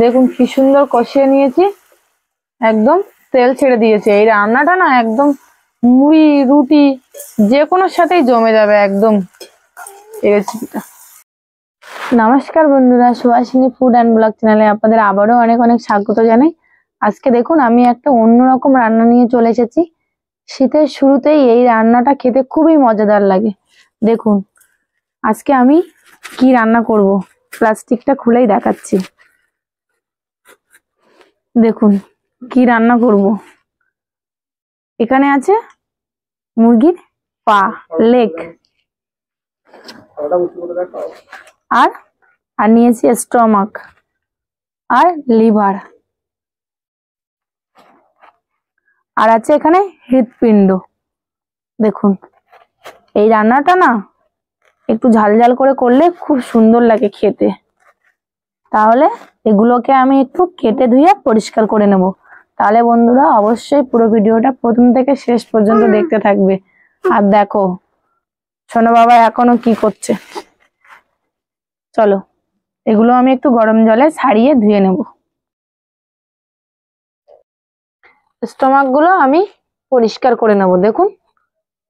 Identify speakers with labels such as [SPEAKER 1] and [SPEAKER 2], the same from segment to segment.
[SPEAKER 1] দেখুন কি সুন্দর কষিয়ে নিয়েছি, একদম তেল ছেড়ে দিয়েছে। এই রান্নাটা না একদম মুড়ি রুটি যে কোনোর সাথেই জমে যাবে একদম এই রেসিপিটা। নমস্কার বন্ধুরা, সুহাসিনী ফুড অ্যান্ড ব্লগ চ্যানেলে আপনাদের আবারও অনেক অনেক স্বাগত জানাই। আজকে দেখুন আমি একটা অন্যরকম রান্না নিয়ে চলে এসেছি। শীতের শুরুতেই এই রান্নাটা খেতে খুবই মজাদার লাগে। দেখুন আজকে আমি কি রান্না করব, প্লাস্টিকটা খুলেই দেখাচ্ছি। দেখুন কি রান্না করব। এখানে আছে মুরগির পা, লেগ, আর আর নিয়েছি স্টমাক আর লিভার, আর আছে এখানে হৃৎপিণ্ড। দেখুন এই রান্নাটা না একটু ঝাল ঝাল করে করলে খুব সুন্দর লাগে খেতে। তাহলে এগুলোকে আমি একটু কেটে ধুয়ে পরিষ্কার করে নেব। তাহলে বন্ধুরা অবশ্যই পুরো ভিডিওটা প্রথম থেকে শেষ পর্যন্ত দেখতে থাকবে। আর দেখো শোনো বাবা এখনো কি করছে। চলো এগুলো আমি একটু গরম জলে ছাড়িয়ে ধুয়ে নেব। স্টমাক গুলো আমি পরিষ্কার করে নেব। দেখুন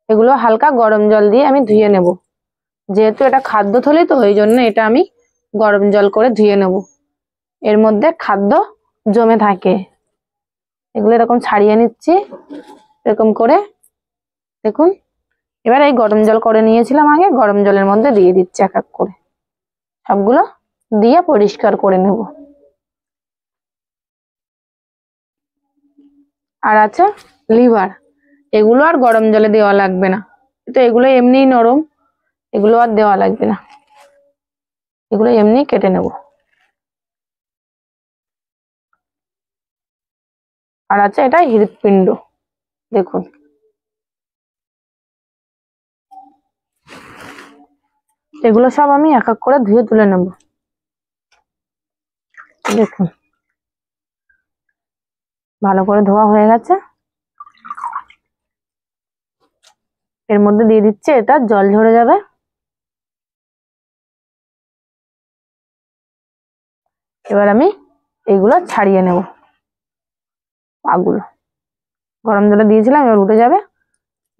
[SPEAKER 1] এগুলো হালকা গরম জল দিয়ে আমি ধুয়ে নেব। যেহেতু এটা খাদ্য থলি তো এই জন্য এটা আমি গরম জল করে ধুয়ে নেব। এর মধ্যে খাদ্য জমে থাকে, এগুলো এরকম ছাড়িয়ে নিচ্ছি এরকম করে। দেখুন এবার এই গরম জল করে নিয়েছিলাম আগে, গরম জলের মধ্যে দিয়ে দিচ্ছি এক এক করে, সবগুলো দিয়ে পরিষ্কার করে নেব। আর আছে লিভার, এগুলো আর গরম জলে দেওয়া লাগবে না, তো এগুলো এমনিই নরম, এগুলো আর দেওয়া লাগবে না, এগুলো এমনি কেটে নেব। আর আছে এটা হৃৎপিণ্ড। দেখুন এগুলো সব আমি এক এক করে ধুয়ে তুলে নেব। দেখুন ভালো করে ধোয়া হয়ে গেছে। এর মধ্যে দিয়ে দিচ্ছে, এটা জল ঝরে যাবে। এবার আমি এইগুলো ছাড়িয়ে নেব। পাগুলো গরম জলে দিয়েছিলাম, এবার উঠে যাবে,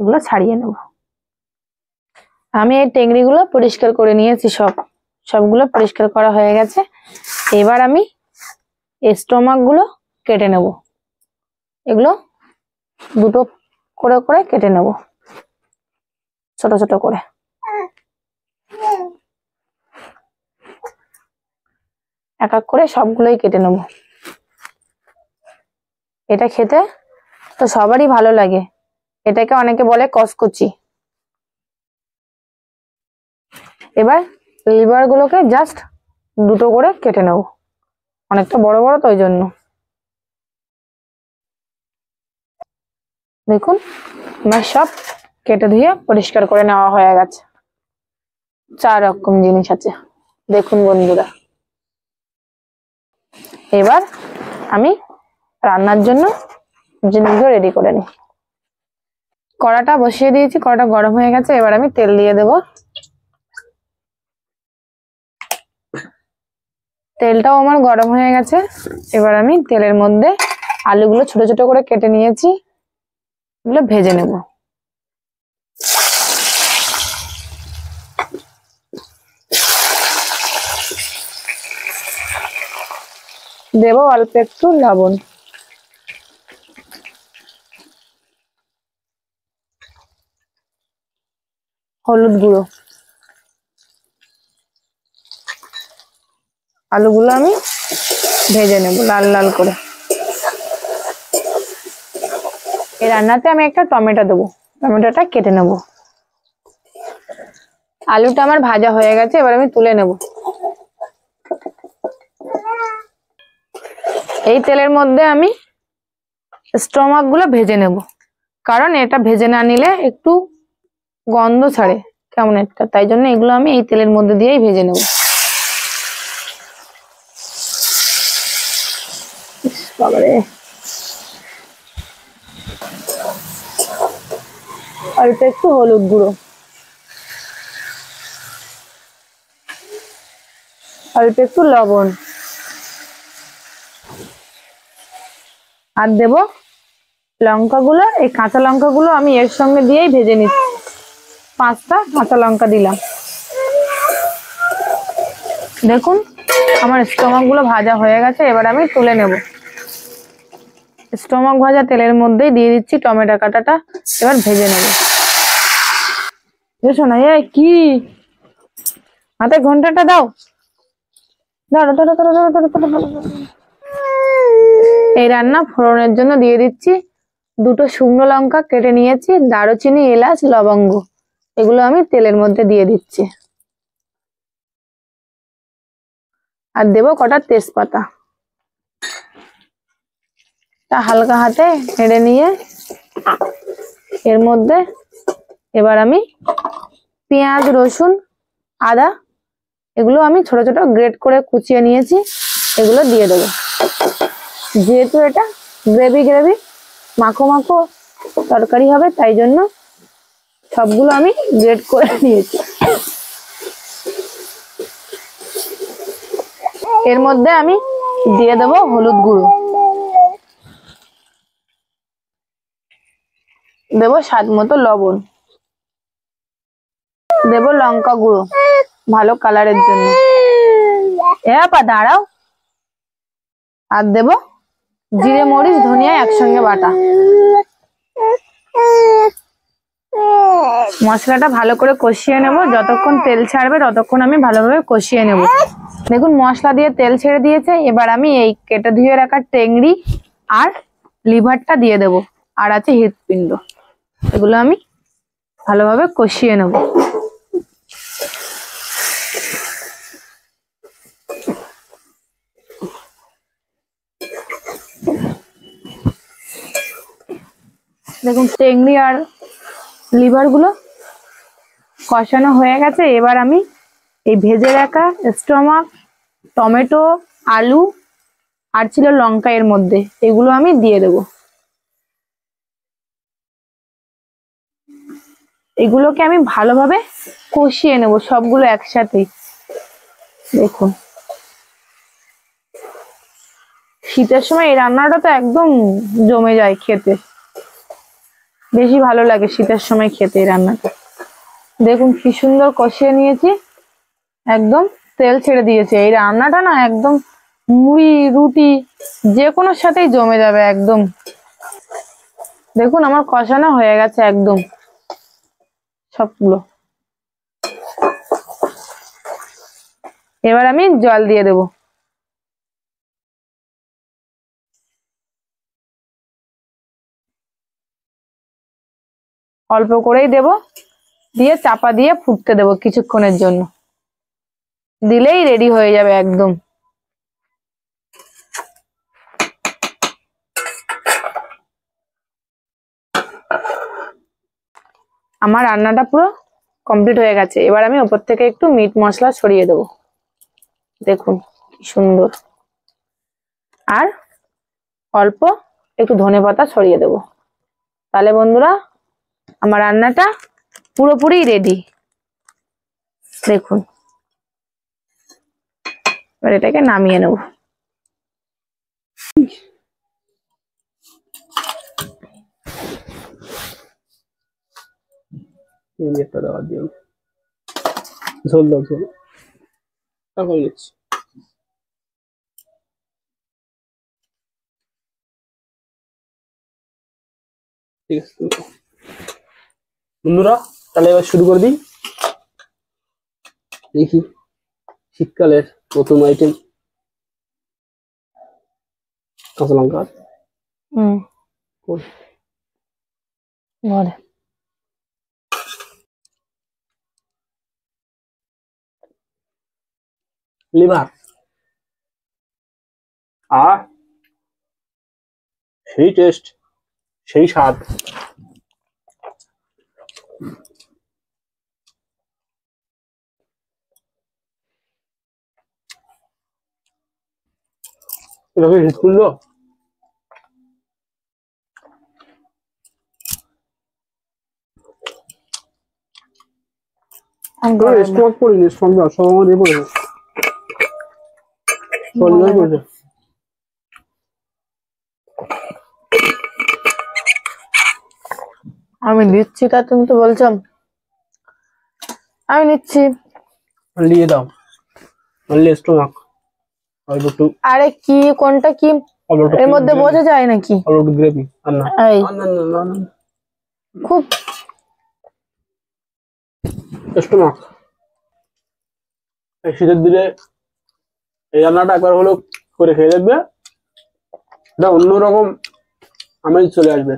[SPEAKER 1] এগুলো ছাড়িয়ে নেব। আমি এই টেংরিগুলো পরিষ্কার করে নিয়েছি, সবগুলো পরিষ্কার করা হয়ে গেছে। এবার আমি স্টমাক গুলো কেটে নেব। এগুলো দুটো করে করে কেটে নেব, ছোট ছোট করে। এক এক করে সবগুলোই কেটে নেব। এটা খেতে তো সবারই ভালো লাগে, এটাকে অনেকে বলে কসকচি। এবার লিভার গুলোকে জাস্ট দুটো করে কেটে নেব, অনেকটা বড় বড় তো ওই জন্য। দেখুন আমার সব কেটে ধুয়ে পরিষ্কার করে নেওয়া হয়ে গেছে। 4 রকম জিনিস আছে দেখুন বন্ধুরা। এবার আমি রান্নার জন্য জিনিসগুলো রেডি করে নিই। কড়াটা বসিয়ে দিয়েছি, কড়াটা গরম হয়ে গেছে। এবার আমি তেল দিয়ে দেব। তেলটাও আমার গরম হয়ে গেছে। এবার আমি তেলের মধ্যে আলুগুলো ছোট ছোট করে কেটে নিয়েছি, এগুলো ভেজে নেব। দেব অল্প একটু লবণ, হলুদ গুঁড়ো। আলুগুলো আমি ভেজে নেব লাল লাল করে। এই রান্নাতে আমি একটা টমেটো দেবো, টমেটোটা কেটে নেব। আলুটা আমার ভাজা হয়ে গেছে, এবার আমি তুলে নেব। এই তেলের মধ্যে আমি স্টমাক গুলো ভেজে নেব, কারণ এটা ভেজে না নিলে একটু গন্ধ ছাড়ে কেমন একটা, তাই জন্য এগুলো আমি এই তেলের মধ্যে দিয়েই ভেজে নেব। বাবারে অল্প একটু হলুদ গুঁড়ো, অল্প একটু লবণ, আর দেব লঙ্কাগুলো, এই কাঁচা লঙ্কাগুলো আমি এর সঙ্গে দিয়েই ভেজে নিচ্ছি। 5টা কাঁচা লঙ্কা দিলাম। দেখুন আমার স্টোমাক গুলো ভাজা হয়ে গেছে, এবার আমি তুলে নেব। স্টোমাক ভাজা তেলের মধ্যেই দিয়ে দিচ্ছি টমেটো কাটাটা, এবার ভেজে নেব। বুঝছো না? কি হাতে ঘন্টাটা দাও, ধরো ধরো ধরো ধরো ধরো ধরো ধরো। এই রান্না ফোড়নের জন্য দিয়ে দিচ্ছি 2টো শুকনো লঙ্কা কেটে নিয়েছি, দারুচিনি, এলাচ, লবঙ্গ, এগুলো আমি তেলের মধ্যে দিয়ে দিচ্ছি। আর দেবো কটা তেজপাতা। তা হালকা হাতে নেড়ে নিয়ে এর মধ্যে এবার আমি পেঁয়াজ, রসুন, আদা, এগুলো আমি ছোট ছোট গ্রেট করে কুচিয়ে নিয়েছি, এগুলো দিয়ে দেবো। যেহেতু এটা গ্রেভি গ্রেভি মাখো মাখো তরকারি হবে, তাই জন্য সবগুলো আমি গ্রেট করে নিয়েছি। এর মধ্যে আমি দিয়ে দেবো হলুদ গুঁড়ো, দেবো স্বাদ মতো লবণ, দেবো লঙ্কা গুঁড়ো ভালো কালারের জন্য, দাঁড়াও, আর দেবো জিরে, মরিচ, ধনিয়া একসঙ্গে বাটা। মশলাটা ভালো করে কষিয়ে নেব, যতক্ষণ তেল ছাড়বে ততক্ষণ আমি ভালোভাবে কষিয়ে নেব। দেখুন মশলা দিয়ে তেল ছেড়ে দিয়েছে, এবার আমি এই কেটে ধুয়ে রাখা টেংরি আর লিভারটা দিয়ে দেব, আর আছে হৃৎপিণ্ড, এগুলো আমি ভালোভাবে কষিয়ে নেব। দেখুন টেংরি আর লিভার গুলো কষানো হয়ে গেছে, এবার আমি এই ভেজে রাখা স্টোমাক, টমেটো, আলু আর ছিল লঙ্কা এর মধ্যে, এগুলো আমি দিয়ে দেব। এগুলোকে আমি ভালোভাবে কষিয়ে নেব সবগুলো একসাথে। দেখুন শীতের সময় এই রান্নাটা তো একদম জমে যায় খেতে, বেশি ভালো লাগে শীতের সময় খেতে এই রান্নাটা। দেখুন কি সুন্দর কষিয়ে নিয়েছি, একদম তেল ছেড়ে দিয়েছে। এই রান্নাটা না একদম মুড়ি, রুটি, যে কোনো সাথেই জমে যাবে একদম। দেখুন আমার কষানো হয়ে গেছে একদম সবগুলো। এবার আমি জল দিয়ে দেব। অল্প করেই দেব, দিয়ে চাপা দিয়ে ফুটতে দেব কিছুক্ষণের জন্য, দিলেই রেডি হয়ে যাবে একদম। আমার রান্নাটা পুরো কমপ্লিট হয়ে গেছে, এবার আমি ওপর থেকে একটু মিট মশলা ছড়িয়ে দেব। দেখুন কি সুন্দর, আর অল্প একটু ধনেপাতা ছড়িয়ে দেব। তাহলে বন্ধুরা আমার রান্নাটা পুরোপুরি রেডি। দেখুন এবার এটাকে নামিয়ে নেব।
[SPEAKER 2] একটা দেওয়া দিয়ে ঝোল দাও, ঝোল তারপর গেছি। ঠিক আছে বন্ধুরা, তাহলে এবার শুরু করে দিই। দেখি শীতকালের প্রথম আইটেম কাঁচা লঙ্কা। লিভার, আর সেই টেস্ট, সেই স্বাদ। এটাকে হিট করলো, স্টক করিনি, স্টক দাও, সব আমার দিয়ে পড়েছে, সব পড়েছে।
[SPEAKER 1] আমি দিচ্ছি তা তুমি তো বলছো। আমি নিচ্ছি।
[SPEAKER 2] নিয়ে দাও, অনলি স্টমাক। অল্প একটু,
[SPEAKER 1] আরে কি কোনটা কি
[SPEAKER 2] অল্প একটু
[SPEAKER 1] এর মধ্যে বোঝা যায় নাকি?
[SPEAKER 2] অল্প একটু গ্রেভি। আর না,
[SPEAKER 1] এই
[SPEAKER 2] না, না, না, না,
[SPEAKER 1] খুব
[SPEAKER 2] স্টমাক। এই শীতের দিনে এই রান্নাটা একবার হলো করে খেয়ে দেখবে, এটা অন্যরকম আমেজ চলে আসবে।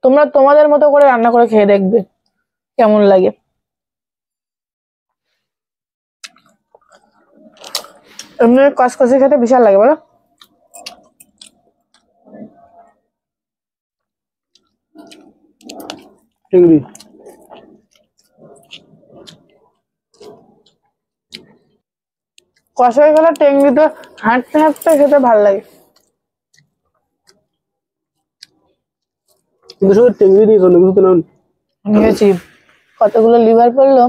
[SPEAKER 1] তোমরা তোমাদের মতো করে রান্না করে খেয়ে দেখবে কেমন লাগে। এমনি কষকষে খেতে বিশাল লাগে বলো।
[SPEAKER 2] চিংড়ি
[SPEAKER 1] কষাই খেলে টেংরি তো হাঁটতে হাঁটতে খেতে ভালো লাগে।
[SPEAKER 2] কিন্তু শুধু চিংড়ি দিয়ে অন্য কিছু তো না।
[SPEAKER 1] নিয়েছি কতগুলো লিভার পড়লো,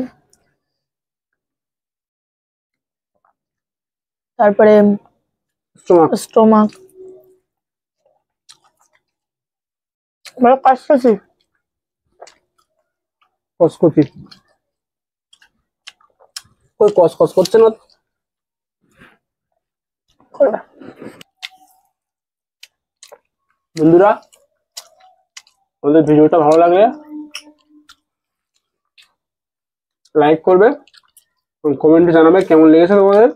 [SPEAKER 1] তারপরে
[SPEAKER 2] স্টমাক,
[SPEAKER 1] স্টোমাক, বড় কষকষি।
[SPEAKER 2] কসকসি। ওই কসকস করছে না।
[SPEAKER 1] করবে
[SPEAKER 2] বন্ধুরা, আমাদের ভিডিওটা ভালো লাগলে লাইক করবে এবং কমেন্টে জানাবে কেমন লেগেছে তোমাদের,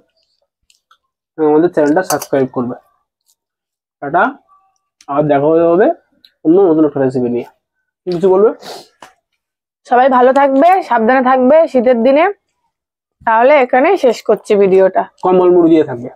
[SPEAKER 2] এবং আমাদের চ্যানেলটা সাবস্ক্রাইব করবে। টাটা, আর দেখা হবে অন্য নতুন একটা রেসিপি নিয়ে। কিছু বলবে?
[SPEAKER 1] সবাই ভালো থাকবে, সাবধানে থাকবে শীতের দিনে। তাহলে এখানেই শেষ করছি ভিডিওটা।
[SPEAKER 2] কম্বল মুড়ি দিয়ে থাকবে।